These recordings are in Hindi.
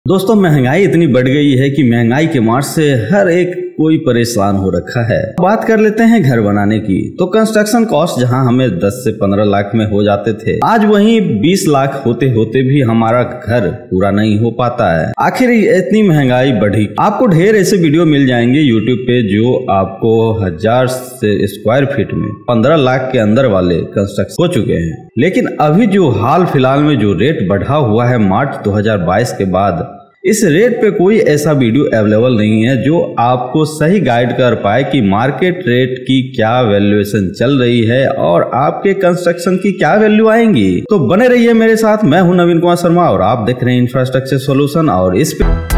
दोस्तों महंगाई इतनी बढ़ गई है कि महंगाई के मार से हर एक कोई परेशान हो रखा है। बात कर लेते हैं घर बनाने की, तो कंस्ट्रक्शन कॉस्ट जहां हमें 10 से 15 लाख में हो जाते थे, आज वहीं 20 लाख होते होते भी हमारा घर पूरा नहीं हो पाता है। आखिर इतनी महंगाई बढ़ी। आपको ढेर ऐसे वीडियो मिल जाएंगे यूट्यूब पे जो आपको 1000 से स्क्वायर फीट में 15 लाख के अंदर वाले कंस्ट्रक्शन हो चुके हैं। लेकिन अभी जो हाल फिलहाल में जो रेट बढ़ा हुआ है मार्च 2022 के बाद, इस रेट पे कोई ऐसा वीडियो अवेलेबल नहीं है जो आपको सही गाइड कर पाए कि मार्केट रेट की क्या वैल्यूएशन चल रही है और आपके कंस्ट्रक्शन की क्या वैल्यू आएंगी। तो बने रहिए मेरे साथ। मैं हूं नवीन कुमार शर्मा और आप देख रहे हैं इंफ्रास्ट्रक्चर सॉल्यूशन। और इस पे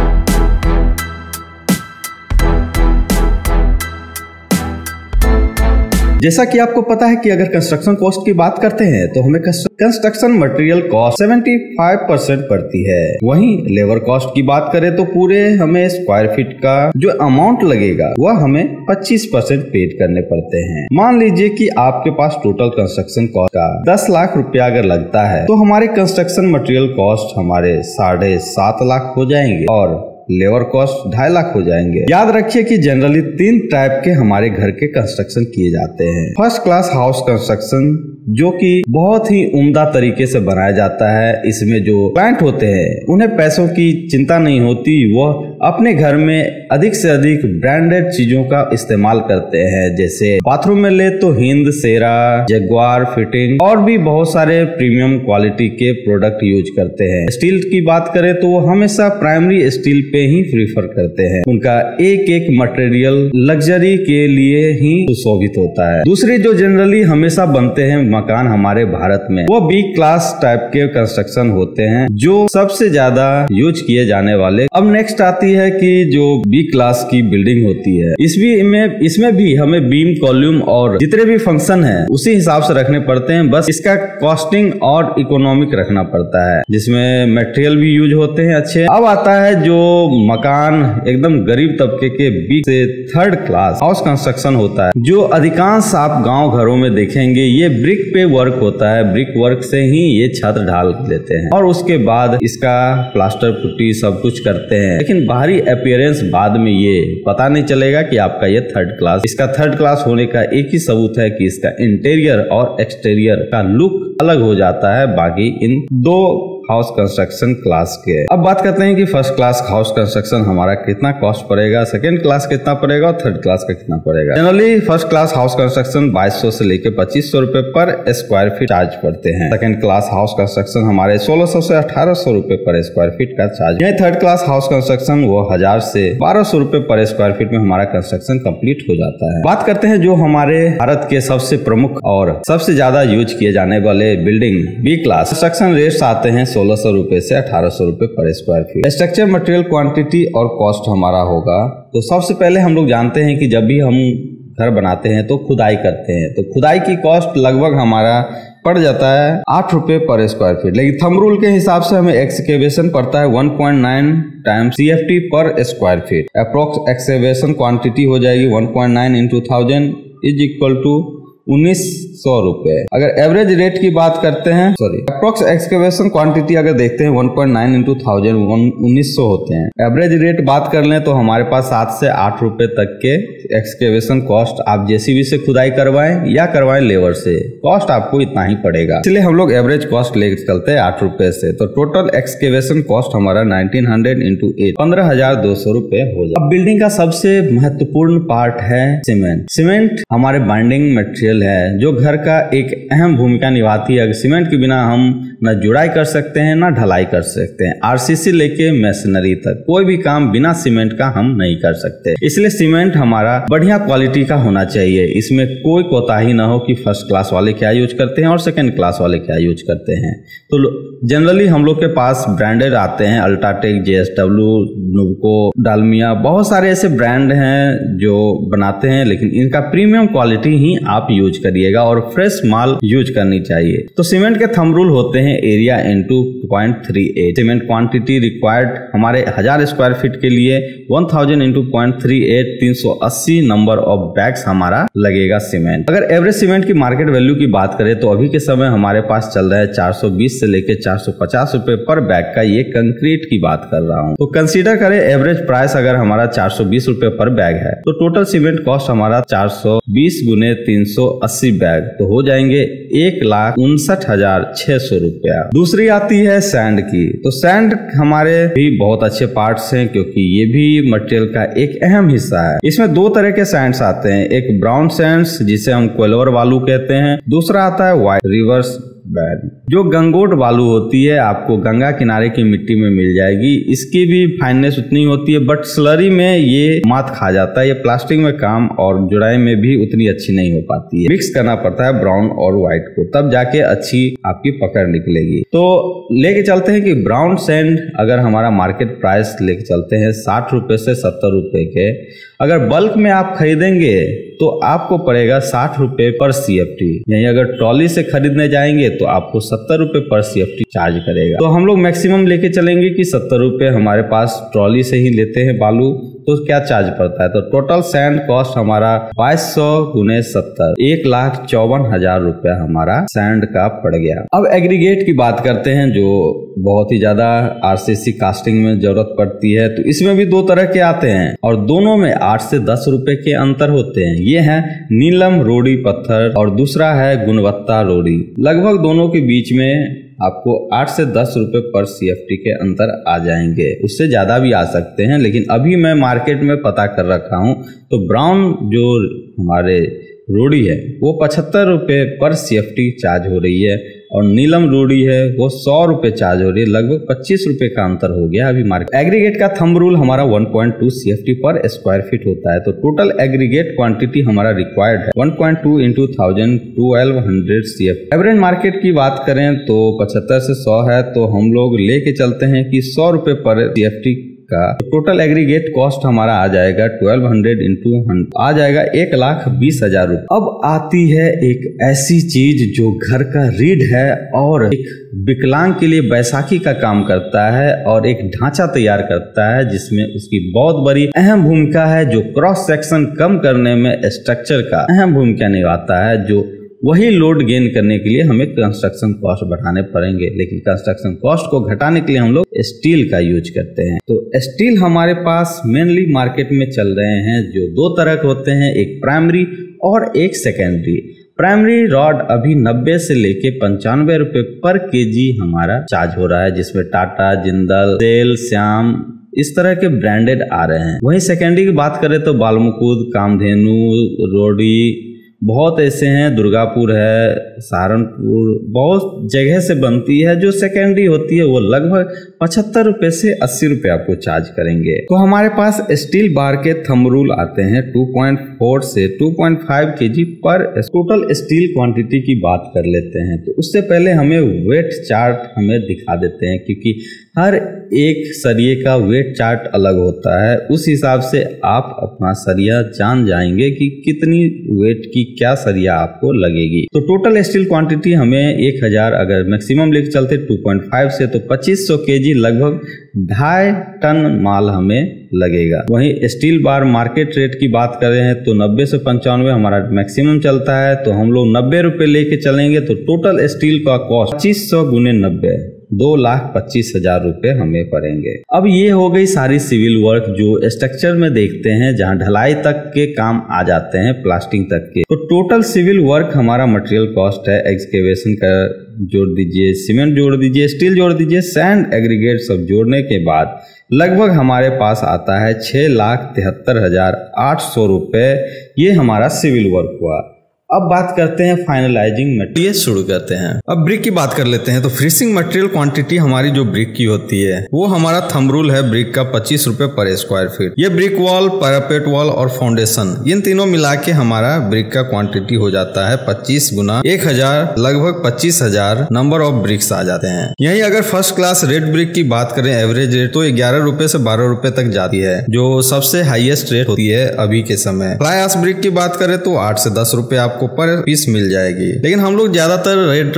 जैसा कि आपको पता है कि अगर कंस्ट्रक्शन कॉस्ट की बात करते हैं तो हमें कंस्ट्रक्शन मटेरियल कॉस्ट 75% पड़ती है। वहीं लेबर कॉस्ट की बात करें तो पूरे हमें स्क्वायर फीट का जो अमाउंट लगेगा वह हमें 25% पेड करने पड़ते हैं। मान लीजिए कि आपके पास टोटल कंस्ट्रक्शन कॉस्ट का 10 लाख रुपया अगर लगता है तो हमारे कंस्ट्रक्शन मटेरियल कॉस्ट हमारे 7.5 लाख हो जाएंगे और लेबर कॉस्ट 2.5 लाख हो जाएंगे। याद रखिए कि जनरली 3 टाइप के हमारे घर के कंस्ट्रक्शन किए जाते हैं। फर्स्ट क्लास हाउस कंस्ट्रक्शन जो कि बहुत ही उम्दा तरीके से बनाया जाता है। इसमें जो क्लाइंट होते हैं उन्हें पैसों की चिंता नहीं होती, वह अपने घर में अधिक से अधिक ब्रांडेड चीजों का इस्तेमाल करते हैं। जैसे बाथरूम में ले तो हिंद, सेरा, जगुआर फिटिंग और भी बहुत सारे प्रीमियम क्वालिटी के प्रोडक्ट यूज करते हैं। स्टील की बात करें तो वो हमेशा प्राइमरी स्टील पे ही प्रीफर करते हैं। उनका एक एक मटेरियल लग्जरी के लिए ही सुशोभित होता है। दूसरी जो जनरली हमेशा बनते हैं मकान हमारे भारत में, वो बी क्लास टाइप के कंस्ट्रक्शन होते हैं जो सबसे ज्यादा यूज किए जाने वाले। अब नेक्स्ट आती है कि जो बी क्लास की बिल्डिंग होती है, इसमें भी हमें बीम, कॉलम और जितने भी फंक्शन है उसी हिसाब से रखने पड़ते हैं। बस इसका कॉस्टिंग और इकोनॉमिक रखना पड़ता है, जिसमें मटेरियल भी यूज होते हैं अच्छे। अब आता है जो मकान एकदम गरीब तबके के बी से 3rd क्लास हाउस कंस्ट्रक्शन होता है, जो अधिकांश आप गांव घरों में देखेंगे ये ब्रिक पे वर्क होता है। ब्रिक वर्क से ही ये छत ढाल देते हैं और उसके बाद इसका प्लास्टर पुट्टी सब कुछ करते हैं। लेकिन बाहरी अपीयरेंस बाद में ये पता नहीं चलेगा कि आपका ये 3rd क्लास। इसका 3rd क्लास होने का एक ही सबूत है कि इसका इंटीरियर और एक्सटीरियर का लुक अलग हो जाता है बाकी इन 2 हाउस कंस्ट्रक्शन क्लास के। अब बात करते हैं कि फर्स्ट क्लास हाउस कंस्ट्रक्शन हमारा कितना कॉस्ट पड़ेगा, सेकंड क्लास कितना पड़ेगा और 3rd क्लास का कितना पड़ेगा। Generally first class house construction 2200 से लेकर 2500 रुपए पर स्क्वायर फीट चार्ज पड़ते हैं। सेकंड क्लास हाउस कंस्ट्रक्शन हमारे 1600 से 1800 रुपए पर स्क्वायर फीट का चार्ज। यही 3rd क्लास हाउस कंस्ट्रक्शन वो 1000 से 1200 रुपए पर स्क्वायर फीट में हमारा कंस्ट्रक्शन कंप्लीट हो जाता है। बात करते हैं जो हमारे भारत के सबसे प्रमुख और सबसे ज्यादा यूज किए जाने वाले building B class construction rates आते हैं 1600 रुपए से 1800 रुपए पर square feet. Structure material quantity और कॉस्ट हमारा होगा। तो सबसे पहले हम लोग जानते हैं कि जब भी हम घर बनाते हैं तो खुदाई करते हैं, तो खुदाई की कॉस्ट लगभग हमारा पड़ जाता है 8 रुपए पर स्क्वायर फीट। लेकिन थंब रूल के हिसाब से हमें एक्सकेवेशन पड़ता है 1.9 टाइम्स CFT पर square feet. Approx excavation quantity हो जाएगी 1.9 into 1000 इज इक्वल टू 1900 रुपए। अगर एवरेज रेट की बात करते हैं, अप्रोक्स एक्सकेवेशन क्वांटिटी अगर देखते हैं 1.9 into 1000 1900 होते हैं। एवरेज रेट बात कर लें तो हमारे पास 7 से 8 रुपए तक के एक्सकेवेशन कॉस्ट, आप जेसीबी से खुदाई करवाएं या करवाएं लेबर से, कॉस्ट आपको इतना ही पड़ेगा। इसलिए हम लोग एवरेज कॉस्ट लेकर चलते हैं 8 रुपए से। तो टोटल एक्सकेवेशन कॉस्ट हमारा 1900 into 8 15,200 रुपए हो जाए। अब बिल्डिंग का सबसे महत्वपूर्ण पार्ट है सीमेंट। सीमेंट हमारे बाइंडिंग मटेरियल है जो घर का एक अहम भूमिका निभाती है। अगर सीमेंट के बिना हम न जुड़ाई कर सकते हैं न ढलाई कर सकते हैं। RCC लेके मशीनरी तक कोई भी काम बिना सीमेंट का हम नहीं कर सकते। इसलिए सीमेंट हमारा बढ़िया क्वालिटी का होना चाहिए। इसमें कोई कोताही ना हो कि फर्स्ट क्लास वाले क्या यूज करते हैं और सेकंड क्लास वाले क्या यूज करते हैं। तो जनरली हम लोग के पास ब्रांडेड आते हैं, अल्ट्राटेक, JSW, नुबको, डालमिया, बहुत सारे ऐसे ब्रांड हैं जो बनाते हैं। लेकिन इनका प्रीमियम क्वालिटी ही आप यूज करिएगा और फ्रेश माल यूज करनी चाहिए। तो सीमेंट के थंब रूल होते हैं हैं area into 0.38। Cement quantity required हमारे 1000 स्क्वायर फीट के लिए 1000 इंटू 0.38 380 नंबर ऑफ बैग्स हमारा लगेगा सीमेंट। अगर एवरेज सीमेंट की मार्केट वैल्यू की बात करें तो अभी के समय हमारे पास चल रहा है 420 से लेके 450 रुपए पर बैग का, ये कंक्रीट की बात कर रहा हूँ। तो कंसीडर करें एवरेज प्राइस अगर हमारा 420 रुपए पर बैग है तो टोटल सीमेंट कॉस्ट हमारा 420 गुने 380 बैग तो हो जाएंगे 1,59,600 रुपया। दूसरी आती है सैंड की। तो सैंड हमारे भी बहुत अच्छे पार्ट्स हैं क्योंकि ये भी मटेरियल का एक अहम हिस्सा है। इसमें दो तरह के सैंड्स आते हैं, एक ब्राउन सैंड्स जिसे हम क्वेलवर बालू कहते हैं, दूसरा आता है व्हाइट रिवर्स बैड। जो गंगोट बालू होती है आपको गंगा किनारे की मिट्टी में मिल जाएगी। इसकी भी फाइननेस उतनी होती है बट स्लरी में ये मात खा जाता है, ये प्लास्टिक में काम और जुड़ाई में भी उतनी अच्छी नहीं हो पाती है। मिक्स करना पड़ता है ब्राउन और व्हाइट को, तब जाके अच्छी आपकी पकड़ निकलेगी। तो लेके चलते हैं कि ब्राउन सैंड अगर हमारा मार्केट प्राइस लेके चलते हैं 60 रुपए से 70 रुपए के, अगर बल्क में आप खरीदेंगे तो आपको पड़ेगा 60 रुपए पर CFT। यही अगर ट्रॉली से खरीदने जाएंगे तो आपको 70 रुपए पर CFT चार्ज करेगा। तो हम लोग मैक्सिमम लेके चलेंगे कि 70 रुपए हमारे पास ट्रॉली से ही लेते हैं बालू, तो क्या चार्ज पड़ता है। तो टोटल सैंड कॉस्ट हमारा 2200 गुने 70 1,54,000 रुपया हमारा सैंड का पड़ गया। अब एग्रीगेट की बात करते हैं जो बहुत ही ज्यादा RCC कास्टिंग में जरूरत पड़ती है। तो इसमें भी दो तरह के आते हैं और दोनों में 8 से 10 रुपए के अंतर होते हैं। ये है नीलम रोडी पत्थर और दूसरा है गुणवत्ता रोडी। लगभग दोनों के बीच में आपको 8 से 10 रुपए पर CFT के अंतर आ जाएंगे, उससे ज्यादा भी आ सकते हैं। लेकिन अभी मैं मार्केट में पता कर रखा हूं तो ब्राउन जो हमारे रोडी है वो 75 रुपए पर CFT चार्ज हो रही है और नीलम रोडी है वो 100 रुपए चार्ज हो रही है। लगभग 25 रुपए का अंतर हो गया अभी मार्केट। एग्रीगेट का थंब रूल हमारा 1.2 CFT पर स्क्वायर फीट होता है। तो टोटल एग्रीगेट क्वांटिटी हमारा रिक्वायर्ड है 1.2 इंटू 1000 1200 CFT। एवरेज मार्केट की बात करें तो 75 से 100 है, तो हम लोग लेके चलते हैं कि 100 रुपए पर CFT का टोटल एग्रीगेट कॉस्ट हमारा आ जाएगा 1200 इंटू 100 आ जाएगा 1,20,000 रुपए। अब आती है एक ऐसी चीज जो घर का रीढ़ है और एक विकलांग के लिए बैसाखी का काम करता है और एक ढांचा तैयार करता है जिसमें उसकी बहुत बड़ी अहम भूमिका है, जो क्रॉस सेक्शन कम करने में स्ट्रक्चर का अहम भूमिका निभाता है। जो वही लोड गेन करने के लिए हमें कंस्ट्रक्शन कॉस्ट बढ़ाने पड़ेंगे, लेकिन कंस्ट्रक्शन कॉस्ट को घटाने के लिए हम लोग स्टील का यूज करते हैं। तो स्टील हमारे पास मेनली मार्केट में चल रहे हैं जो दो तरह के होते हैं, एक प्राइमरी और एक सेकेंडरी। प्राइमरी रॉड अभी 90 से लेके 95 रुपए पर केजी हमारा चार्ज हो रहा है, जिसमें टाटा, जिंदल, सेल, श्याम इस तरह के ब्रांडेड आ रहे हैं। वहीं सेकेंडरी की बात करें तो बालमुकुद, कामधेनु, रोडी बहुत ऐसे हैं, दुर्गापुर है, सहारनपुर, बहुत जगह से बनती है। जो सेकेंडरी होती है वो लगभग 75 रुपए से 80 रुपए आपको चार्ज करेंगे। तो हमारे पास स्टील बार के थंब रूल आते हैं 2.4 से 2.5 केजी पर। टोटल स्टील क्वांटिटी की बात कर लेते हैं तो उससे पहले हमें वेट चार्ट हमें दिखा देते हैं, क्योंकि हर एक सरिये का वेट चार्ट अलग होता है। उस हिसाब से आप अपना सरिया जान जाएंगे कि कितनी वेट की क्या सरिया आपको लगेगी। तो टोटल स्टील क्वांटिटी हमें 1000 अगर मैक्सिमम लेके चलते 2.5 से तो 2500 केजी लगभग 2.5 टन माल हमें लगेगा। वहीं स्टील बार मार्केट रेट की बात कर रहे हैं तो 90 से 95 हमारा मैक्सिमम चलता है। तो हम लोग 90 रुपए लेके चलेंगे तो टोटल स्टील का कॉस्ट 2500 गुने 90 2,25,000 रुपए हमें पड़ेंगे। अब ये हो गई सारी सिविल वर्क जो स्ट्रक्चर में देखते हैं, जहां ढलाई तक के काम आ जाते हैं, प्लास्टिंग तक के। तो टोटल सिविल वर्क हमारा मटेरियल कॉस्ट है, एक्सकेवेशन का जोड़ दीजिए, सीमेंट जोड़ दीजिए, स्टील जोड़ दीजिए, सैंड एग्रीगेट सब जोड़ने के बाद लगभग हमारे पास आता है 6,73,800 रुपए। ये हमारा सिविल वर्क हुआ। अब बात करते हैं फाइनलाइजिंग मटेरियल शुरू करते हैं। अब ब्रिक की बात कर लेते हैं। तो फिनिशिंग मटेरियल क्वांटिटी हमारी जो ब्रिक की होती है वो हमारा थंब रूल है ब्रिक का 25 रुपए पर स्क्वायर फीट। ये ब्रिक वॉल, पैरापेट वॉल और फाउंडेशन इन तीनों मिला के हमारा ब्रिक का क्वांटिटी हो जाता है 25 गुना 1000 लगभग 25,000 नंबर ऑफ ब्रिक्स आ जाते हैं। यही अगर फर्स्ट क्लास रेड ब्रिक की बात करें एवरेज रेट तो 11 रुपए से 12 रुपए तक जाती है, जो सबसे हाईएस्ट रेट होती है अभी के समय। फ्लाई आश ब्रिक की बात करें तो 8 से 10 रुपए आपको आपको पर पीस मिल जाएगी। लेकिन हम लोग ज्यादातर रेड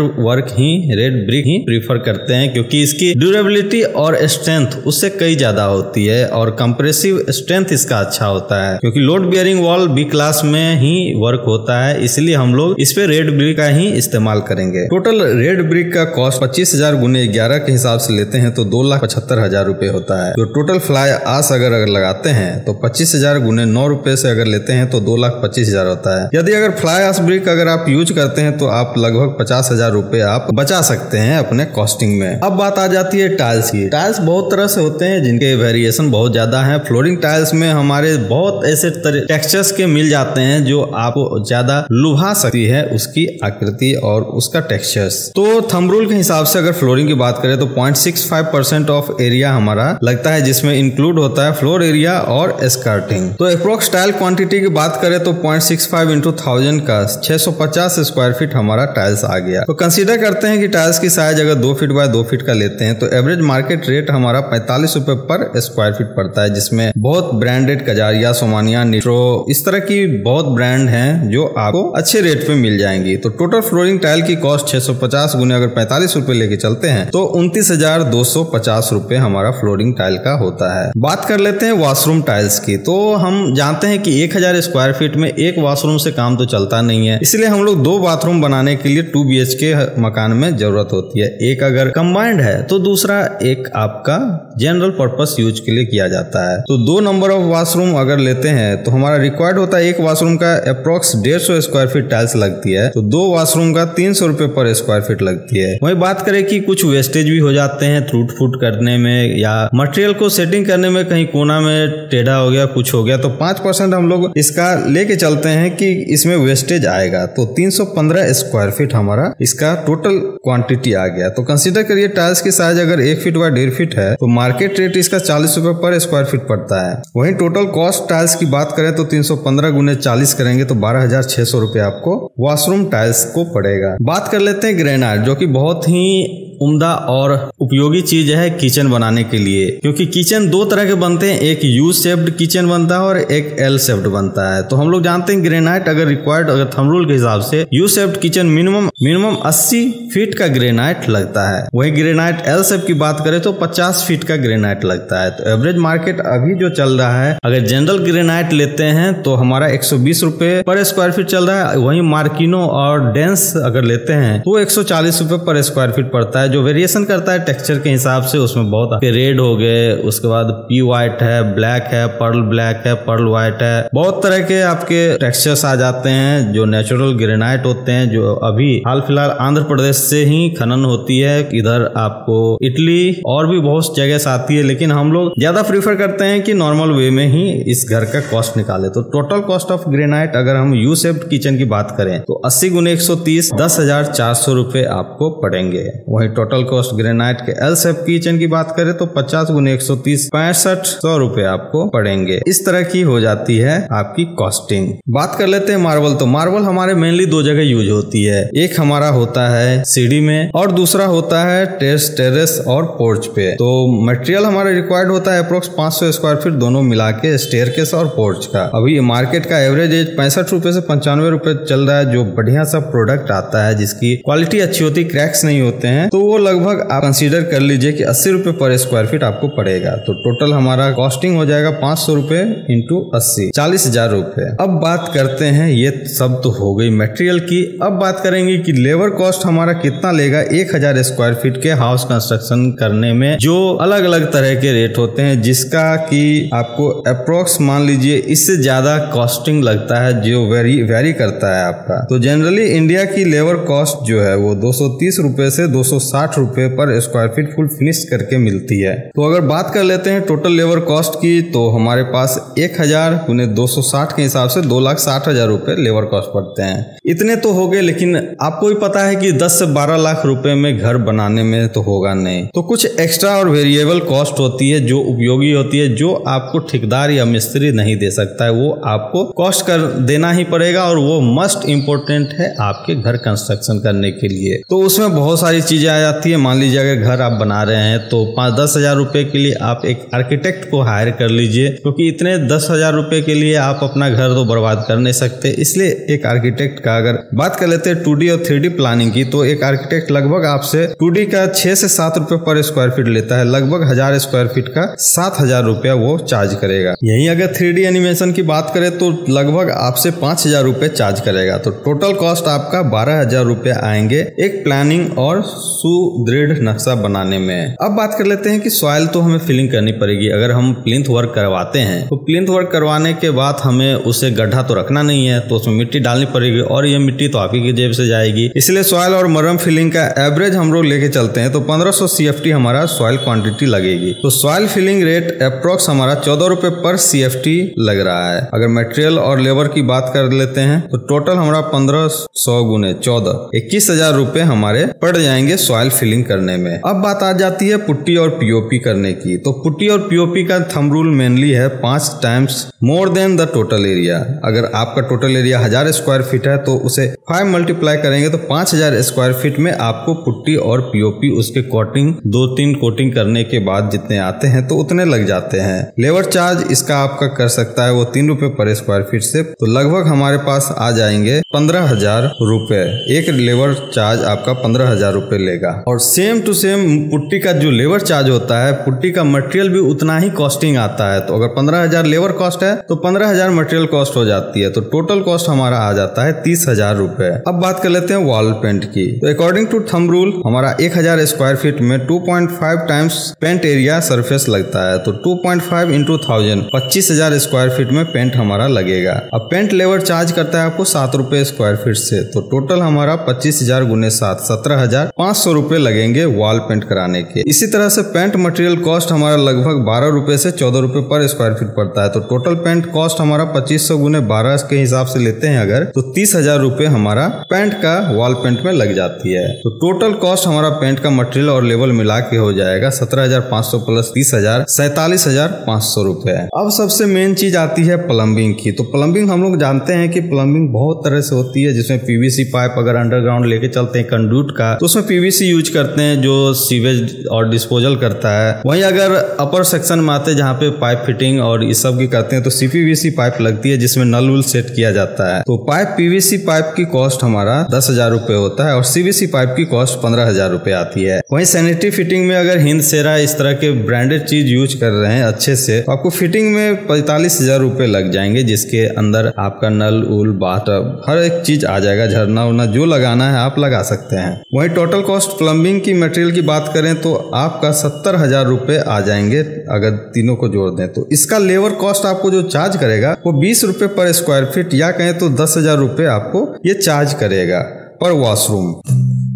ब्रिक ही प्रीफर करते हैं, क्योंकि इसकी ड्यूरेबिलिटी और स्ट्रेंथ उससे कई ज्यादा होती है और कंप्रेसिव स्ट्रेंथ इसका अच्छा होता है, क्योंकि load bearing wall B class में ही वर्क होता है, इसलिए हम लोग इस पे रेड ब्रिक का ही इस्तेमाल करेंगे। टोटल रेड ब्रिक का कॉस्ट 25,000 गुने 11 के हिसाब से लेते हैं तो 2,75,000 रुपए होता है। जो टोटल फ्लाई आस अगर लगाते हैं तो 25,000 गुने 9 रुपए से अगर लेते हैं तो 2,25,000 होता है। यदि अगर फ्लाई आस ब्रिक अगर आप यूज करते हैं तो आप लगभग 50,000 रुपए आप बचा सकते हैं अपने कॉस्टिंग में। अब बात आ जाती है टाइल्स की। टाइल्स बहुत तरह से होते हैं जिनके वेरिएशन बहुत ज्यादा है। फ्लोरिंग टाइल्स में हमारे बहुत ऐसे टेक्सचर्स के मिल जाते हैं जो आपको ज्यादा लुभा सकती है उसकी आकृति और उसका टेक्सचर्स। तो थंब रूल के हिसाब से अगर फ्लोरिंग की बात करें तो 0.65% ऑफ एरिया हमारा लगता है, जिसमें इंक्लूड होता है फ्लोर एरिया और स्कर्टिंग। तो अप्रोक्स टाइल क्वांटिटी की बात करें तो 0.65 into 1000 का 650 स्क्वायर फीट हमारा टाइल्स आ गया। तो कंसीडर करते हैं कि टाइल्स की साइज अगर 2 फीट बाय 2 फीट का लेते हैं तो एवरेज मार्केट रेट हमारा 45 रुपए पर स्क्वायर फीट पड़ता है, जिसमें बहुत ब्रांडेड कजारिया, सोमानिया, निट्रो इस तरह की बहुत ब्रांड हैं जो आपको अच्छे रेट पे मिल जाएंगी। तो टोटल फ्लोरिंग टाइल की कॉस्ट 650 गुने अगर 45 रुपए लेके चलते हैं तो 29,250 रुपए हमारा फ्लोरिंग टाइल का होता है। बात कर लेते हैं वॉशरूम टाइल्स की। तो हम जानते हैं कि 1000 स्क्वायर फीट में एक वॉशरूम से काम तो चलता नहीं है, इसलिए हम लोग 2 बाथरूम बनाने के लिए 2 BHK मकान में जरूरत होती है। एक अगर कंबाइंड है तो दूसरा एक आपका जनरल पर्पस यूज के लिए किया जाता है। तो 2 नंबर ऑफ वॉशरूम अगर लेते हैं तो हमारा रिक्वायर्ड होता है एक वॉशरूम का अप्रोक्स 150 स्क्वायर फीट टाइल्स लगती है, तो 2 वॉशरूम का 300 रुपए पर स्क्वायर फीट लगती है। वही बात करें कि कुछ वेस्टेज भी हो जाते हैं टूट फूट करने में या मटेरियल को सेटिंग करने में, कहीं कोना में टेढ़ा हो गया कुछ हो गया तो 5% हम लोग इसका लेके चलते हैं कि इसमें वेस्टेज आएगा। तो 315 स्क्वायर फीट हमारा इसका टोटल क्वांटिटी आ गया। तो कंसीडर करिए टाइल्स की साइज अगर 1 फीट बाय 1.5 फीट है तो मार्केट रेट इसका 40 रुपए पर स्क्वायर फीट पड़ता है। वहीं टोटल कॉस्ट टाइल्स की बात करें तो 315 गुने 40 करेंगे तो 12,600 रुपए आपको वॉशरूम टाइल्स को पड़ेगा। बात कर लेते हैं ग्रेनाइट, जो कि बहुत ही उम्दा और उपयोगी चीज है किचन बनाने के लिए, क्योंकि किचन 2 तरह के बनते हैं, एक यू शेप्ड किचन बनता है और एक एल शेप्ड बनता है। तो हम लोग जानते हैं ग्रेनाइट अगर रिक्वायर्ड अगर थंब रूल के हिसाब से U shaped kitchen minimum 80 feet का ग्रेनाइट लगता है। वही ग्रेनाइट एल शेप की बात करें तो 50 फीट का ग्रेनाइट लगता है। तो एवरेज मार्केट अभी जो चल रहा है अगर जनरल ग्रेनाइट लेते हैं तो हमारा 120 रुपए पर स्क्वायर फीट चल रहा है। वही मार्किनो और डेंस अगर लेते हैं तो 140 रुपए पर स्क्वायर फीट पड़ता है, जो वेरिएशन करता है टेक्सचर के हिसाब से। उसमें बहुत रेड हो गए, उसके बाद पी व्हाइट है, ब्लैक है, पर्ल ब्लैक है, पर्ल व्हाइट है, बहुत तरह के आपके टेक्सचर्स आ जाते हैं जो नेचुरल ग्रेनाइट होते हैं, जो अभी हाल फिलहाल आंध्र प्रदेश से ही खनन होती है। इधर आपको इटली और भी बहुत जगह से आती है, लेकिन हम लोग ज्यादा प्रीफर करते हैं कि नॉर्मल वे में ही इस घर का कॉस्ट निकाले। तो टोटल कॉस्ट ऑफ ग्रेनाइट अगर हम यू शेप्ड किचन की बात करें तो 80 गुने 130 10,400 रुपए आपको पड़ेंगे। वही टोटल कॉस्ट ग्रेनाइट के एल शेप किचन की बात करें तो 50 गुने 130 6500 रुपए आपको पड़ेंगे। इस तरह की हो जाती है आपकी कॉस्टिंग। बात कर लेते हैं मार्बल। तो मार्बल हमारे मेनली 2 जगह यूज होती है, एक हमारा होता है सीढ़ी में और दूसरा होता है टेरेस और पोर्च पे। तो मटेरियल हमारा रिक्वायर्ड होता है अप्रोक्स 500 स्क्वायर फीट दोनों मिला के स्टेयरकेस और पोर्च का। अभी मार्केट का एवरेज 65 रुपए से 95 रुपए चल रहा है, जो बढ़िया सा प्रोडक्ट आता है जिसकी क्वालिटी अच्छी होती, क्रैक्स नहीं होते हैं। तो वो लगभग आप कंसीडर कर लीजिए कि 80 रुपए पर स्क्वायर फीट आपको पड़ेगा। तो टोटल हमारा कॉस्टिंग हो जाएगा 500 रुपए इंटू 80 40,000 रुपए। अब बात करते हैं, ये सब तो हो गई मटेरियल की। अब बात करेंगे कि लेबर कॉस्ट हमारा कितना लेगा 1000 स्क्वायर फीट के हाउस कंस्ट्रक्शन करने में, जो अलग अलग तरह के रेट होते हैं, जिसका कि आपको अप्रोक्स मान लीजिए इससे ज्यादा कॉस्टिंग लगता है, जो वेरी करता है आपका। तो जनरली इंडिया की लेबर कॉस्ट जो है वो 230 रुपए से 260 रुपए पर स्क्वायर फीट फुल फिनिश करके मिलती है। तो अगर बात कर लेते हैं टोटल लेबर कॉस्ट की तो हमारे पास 1000 गुने 260 के हिसाब से 2,60,000 रुपए लेबर कॉस्ट पड़ते हैं। इतने तो हो गए, लेकिन आपको भी पता है कि 10 से 12 लाख रुपए में घर बनाने में तो होगा नहीं। तो कुछ एक्स्ट्रा और वेरिएबल कॉस्ट होती है जो उपयोगी होती है, जो आपको ठेकेदार या मिस्त्री नहीं दे सकता है, वो आपको कॉस्ट कर देना ही पड़ेगा और वो मस्ट इम्पोर्टेंट है आपके घर कंस्ट्रक्शन करने के लिए। तो उसमें बहुत सारी चीजें आ जाती है। मान लीजिए अगर घर आप बना रहे हैं तो 5-10 हजार रुपए के लिए आप एक आर्किटेक्ट को हायर कर लीजिए, क्योंकि इतने 10 हजार रुपए के लिए आप अपना घर तो बर्बाद कर नहीं सकते। इसलिए एक आर्किटेक्ट का अगर बात कर लेते हैं 2D और 3D प्लानिंग की, तो एक आर्किटेक्ट लगभग आपसे 2D का 6 से 7 रुपए पर स्क्वायर फीट लेता है। लगभग 1000 स्क्वायर फीट का 7000 रुपया वो चार्ज करेगा। यही अगर 3D एनिमेशन की बात करें तो लगभग आपसे 5000 रुपए चार्ज करेगा। तो टोटल कॉस्ट आपका 12000 रुपए आएंगे एक प्लानिंग और सुदृढ़ नक्शा बनाने में। अब बात कर लेते हैं कि सॉइल तो हमें फिलिंग करनी पड़ेगी। अगर हम प्लिंथ वर्क करवाते हैं तो प्लिंथ वर्क करवाने के बाद हमें उसे गड्ढा तो रखना नहीं है, तो उसमें मिट्टी डालनी पड़ेगी और ये मिट्टी तो आप ही की जेब से जाएगी। इसलिए सॉइल और मरम फिलिंग का एवरेज हम लोग लेके चलते हैं तो 1500 CFT हमारा सॉइल क्वांटिटी लगेगी। तो सॉइल फिलिंग रेट अप्रोक्स हमारा 14 रुपए पर CFT लग रहा है। अगर मटेरियल और लेबर की बात कर लेते हैं तो टोटल हमारा 1500 गुने 14 21,000 रुपए हमारे पड़ जाएंगे सॉइल फिलिंग करने में। अब बात आ जाती है पुट्टी और POP करने की। तो पुट्टी और POP का थंब रूल मेनली है 5 times more than the total area. अगर आपका टोटल एरिया 1000 स्क्वायर फीट है तो उसे 5 मल्टीप्लाई करेंगे तो 5000 स्क्वायर फीट में आपको पुट्टी और POP उसके कोटिंग 2-3 कोटिंग करने के बाद जितने आते हैं तो उतने लग जाते हैं। लेबर चार्ज इसका आपका कर सकता है वो 3 रुपए पर स्क्वायर फीट से, तो लगभग हमारे पास आ जाएंगे 15,000 रुपए। एक लेबर चार्ज आपका 15,000 रुपए लेगा। और सेम टू सेम पुट्टी का जो लेबर चार्ज होता है, पुट्टी का मटेरियल भी उतना ही कॉस्टिंग आता है। तो अगर 15,000 लेबर कॉस्ट है तो 15,000 मटेरियल कॉस्ट हो जाती है, तो टोटल कॉस्ट हमारा आ जाता है 30,000 रुपए। अब बात कर लेते हैं वॉल पेंट की। तो अकॉर्डिंग टू थंब रूल हमारा 1000 स्क्वायर फीट में 2.5 टाइम्स पेंट एरिया सरफेस लगता है। तो 2.5 इंटू 1000 25,000 स्क्वायर फीट में पेंट हमारा लगेगा। अब पेंट लेबर चार्ज करता है आपको 7 रुपए स्क्वायर फीट से, तो टोटल हमारा 25,000 गुने 7 17,500 रुपए लगेंगे वॉल पेंट कराने के। इसी तरह से पेंट मटेरियल कॉस्ट हमारा लगभग 12 रुपए से 14 रुपए पर स्क्वायर फीट पड़ता है। तो टोटल पेंट कॉस्ट हमारा 2500 गुने 12 के हिसाब से लेते हैं अगर, तो 30,000 रुपए हमारा पेंट का वॉल पेंट में लग जाती है। तो टोटल कॉस्ट हमारा पेंट का मटेरियल और लेवल मिला के हो जाएगा 17,500 प्लस 30,000 47,500 रुपए। अब सबसे मेन चीज आती है प्लम्बिंग की। तो प्लम्बिंग हम लोग जानते हैं कि प्लम्बिंग बहुत तरह से होती है, जिसमें PVC पाइप अगर अंडरग्राउंड लेके चलते हैं कंडूट का तो उसमें PVC यूज करते हैं जो सीवेज और डिस्पोजल करता है। वहीं अगर अपर सेक्शन में आते हैं जहाँ पे पाइप फिटिंग और इस सब की करते हैं तो CPVC पाइप लगती है जिसमें नल वुल सेट किया जाता है। तो पाइप PVC पाइप की कॉस्ट हमारा 10,000 रुपए होता है और CVC पाइप की कॉस्ट 15,000 रुपए आती है। वहीं सैनिटरी फिटिंग में अगर हिंद सेरा इस तरह के ब्रांडेड चीज यूज कर रहे हैं अच्छे से तो आपको फिटिंग में 45,000 रुपए लग जाएंगे, जिसके अंदर आपका नल उल बाथटब हर एक चीज आ जाएगा। झरना उरना जो लगाना है आप लगा सकते हैं। वहीं टोटल कॉस्ट प्लम्बिंग की मटेरियल की बात करें तो आपका 70,000 रुपए आ जाएंगे अगर तीनों को जोड़ दें। तो इसका लेबर कॉस्ट आपको जो चार्ज करेगा वो 20 रुपए पर स्क्वायर फीट या कहें तो 10,000 रुपए आपको ये चार्ज करेगा पर वॉशरूम।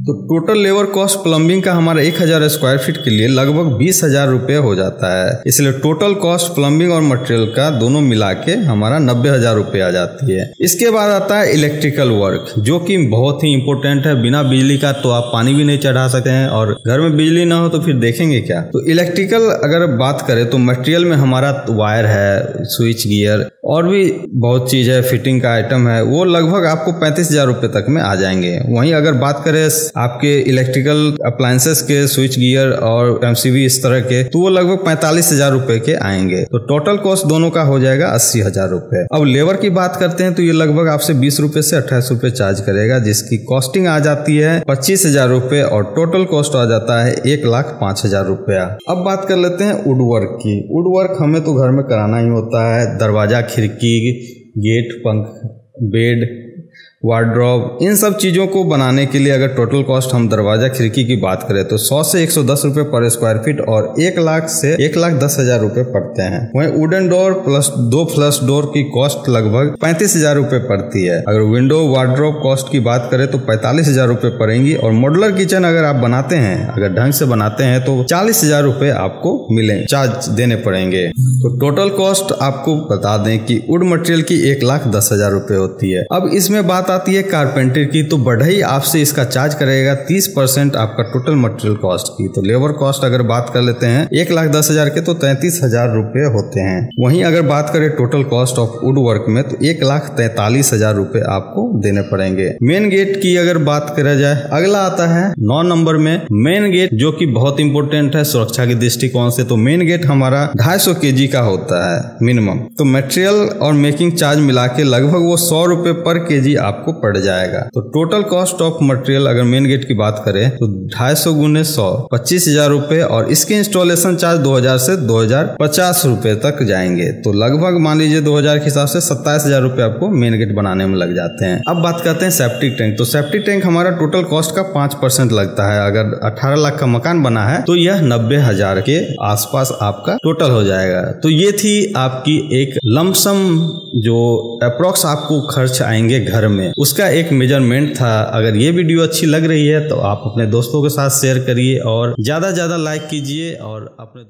तो टोटल लेबर कॉस्ट प्लम्बिंग का हमारा 1000 स्क्वायर फीट के लिए लगभग 20,000 रुपए हो जाता है। इसलिए टोटल कॉस्ट प्लम्बिंग और मटेरियल का दोनों मिला के हमारा 90,000 रुपए आ जाती है। इसके बाद आता है इलेक्ट्रिकल वर्क, जो कि बहुत ही इंपॉर्टेंट है। बिना बिजली का तो आप पानी भी नहीं चढ़ा सकते हैं और घर में बिजली ना हो तो फिर देखेंगे क्या। तो इलेक्ट्रिकल अगर बात करें तो मटेरियल में हमारा वायर है, स्विच गियर और भी बहुत चीज है, फिटिंग का आइटम है, वो लगभग आपको 35,000 रुपए तक में आ जाएंगे। वहीं अगर बात करें आपके इलेक्ट्रिकल अप्लायंसेस के स्विच गियर और MCB इस तरह के, तो वो लगभग 45,000 रुपए के आएंगे। तो टोटल कॉस्ट दोनों का हो जाएगा 80,000 रुपए। अब लेबर की बात करते हैं तो ये लगभग आपसे 20 रुपए से 28 रुपए चार्ज करेगा, जिसकी कॉस्टिंग आ जाती है 25,000 रुपए और टोटल कॉस्ट आ जाता है 1,05,000 रुपया। अब बात कर लेते हैं वुडवर्क की। वुडवर्क हमें तो घर में कराना ही होता है। दरवाजा, खिड़की, गेट, पंख, बेड, वार्डरोब, इन सब चीज़ों को बनाने के लिए अगर टोटल कॉस्ट हम दरवाजा खिड़की की बात करें तो 100 से 110 रुपए पर स्क्वायर फीट और 1 लाख से 1,10,000 रुपए पड़ते हैं। वहीं wooden door plus 2 flush door की कॉस्ट लगभग 35,000 रुपए पड़ती है। अगर विंडो वार्डरोब कॉस्ट की बात करें तो 45,000 रुपए पड़ेंगी और मॉड्यूलर किचन अगर आप बनाते हैं, अगर ढंग से बनाते हैं तो 40,000 रुपए आपको मिले चार्ज देने पड़ेंगे। तो टोटल कॉस्ट आपको बता दें कि वुड मटेरियल की 1,10,000 रुपए होती है। अब इसमें बात आती है कारपेंटर की, तो बढ़ई आपसे इसका चार्ज करेगा 30% आपका टोटल मटेरियल कॉस्ट की। तो लेबर कॉस्ट अगर बात कर लेते हैं 1,10,000 के तो 33,000 रुपए होते हैं। वहीं अगर बात करें total cost of would work में तो 1,43,000 रुपए आपको देने पड़ेंगे। मेन गेट की अगर बात करा जाए, अगला आता है 9 नंबर में मेन गेट, जो कि बहुत इंपॉर्टेंट है सुरक्षा के दृष्टिकोण से। तो मेन गेट हमारा 250 kg का होता है मिनिमम। तो मटेरियल और मेकिंग चार्ज मिला के लगभग वो 100 रुपए पर kg आपको पड़ जाएगा। तो टोटल कॉस्ट ऑफ मटेरियल अगर मेन गेट की बात करें तो 250 गुने 100 25,000 रुपए, और इसके इंस्टॉलेशन चार्ज 2,000 से 2,050 रुपए तक जाएंगे। तो लगभग मान लीजिए 2,000 के हिसाब से 27,000 रुपए आपको मेन गेट बनाने में लग जाते हैं। अब बात करते हैं सेप्टिक टैंक। तो सेप्टिक टैंक हमारा टोटल कॉस्ट का 5% लगता है। अगर 18 लाख का मकान बना है तो यह 90,000 के आसपास आपका टोटल हो जाएगा। तो ये थी आपकी एक लमसम जो अप्रोक्स आपको खर्च आएंगे घर में, उसका एक मेजरमेंट था। अगर ये वीडियो अच्छी लग रही है तो आप अपने दोस्तों के साथ शेयर करिए और ज्यादा लाइक कीजिए और अपने